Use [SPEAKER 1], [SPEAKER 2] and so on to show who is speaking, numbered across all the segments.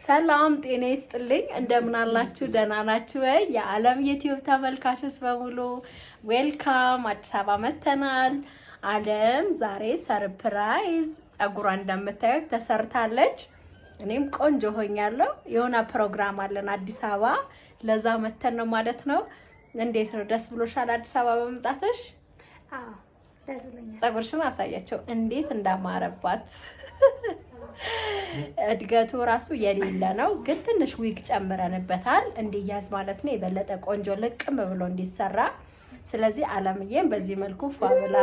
[SPEAKER 1] ሰላም ጤና ይስጥልኝ እንደምን አላችሁ ደህና ናችሁ ወይ የዓለም ዩቲዩብ ተመልካቾች በሙሉ ዌልካም አዲስ አበባ መተናል ዓለም ዛሬ ሰርፕራይዝ ጸጉሯ እንደምታዩት ተሰርታለች እኔም ቆንጆ ሆኛለሁ የሆነ ፕሮግራም አለን አዲስ አበባ ለዛ መተን ነው ማለት ነው እንዴት ነው ደስ ብሎሻል አዲስ አበባ በመምጣትሽ
[SPEAKER 2] አዎ ደስ ብሎኛል
[SPEAKER 1] ጸጉርሽን አሳያቸው እንዴት እንዳማረባት እድገቱ ራሱ የሌለ ነው ግን ትንሽ ዊግ ጨምረንበታል እንዲያዝ ማለት ነው የበለጠ ቆንጆ ልቅም ብሎ እንዲሰራ ስለዚህ ዓለምዬም በዚህ መልኩ ፏብላ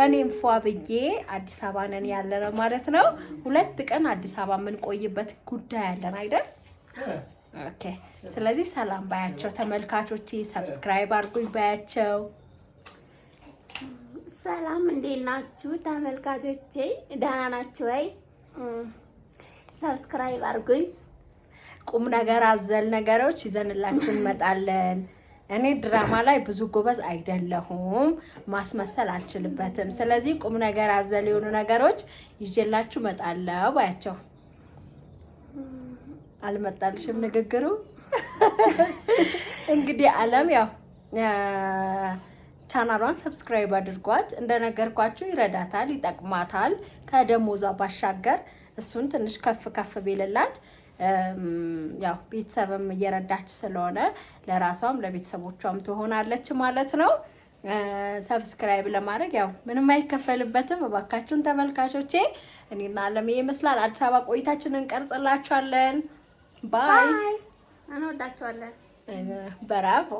[SPEAKER 1] እኔም ፏብዬ አዲስ አበባ ነን ያለነው ማለት ነው ሁለት ቀን አዲስ አበባ ምን ቆይበት ጉዳይ አለን አይደል ኦኬ ስለዚህ ሰላም ባያቸው ተመልካቾቼ ሰብስክራይብ አድርጉኝ ባያቸው
[SPEAKER 2] ሰላም እንዴት ናችሁ ተመልካቾቼ ደህና ናችሁ ወይ ሰብስክራይብ አድርጉኝ
[SPEAKER 1] ቁም ነገር አዘል ነገሮች ይዘንላችሁ እንመጣለን እኔ ድራማ ላይ ብዙ ጎበዝ አይደለሁም ማስመሰል አልችልበትም ስለዚህ ቁም ነገር አዘል የሆኑ ነገሮች ይዤላችሁ መጣለው ባያቸው አልመጣልሽም ንግግሩ እንግዲህ ዓለም ያው ቻናሏን ሰብስክራይብ አድርጓት እንደነገርኳችሁ ይረዳታል ይጠቅማታል ከደሞዟ ባሻገር እሱን ትንሽ ከፍ ቢልላት ያው ቤተሰብም እየረዳች ስለሆነ ለራሷም ለቤተሰቦቿም ትሆናለች ማለት ነው ሰብስክራይብ ለማድረግ ያው ምንም አይከፈልበትም እባካችሁን ተመልካቾቼ እኔና ዓለም ይመስላል አዲስ አበባ ቆይታችንን እንቀርጽላችኋለን ባይ
[SPEAKER 2] እንወዳችኋለን
[SPEAKER 1] ብራቮ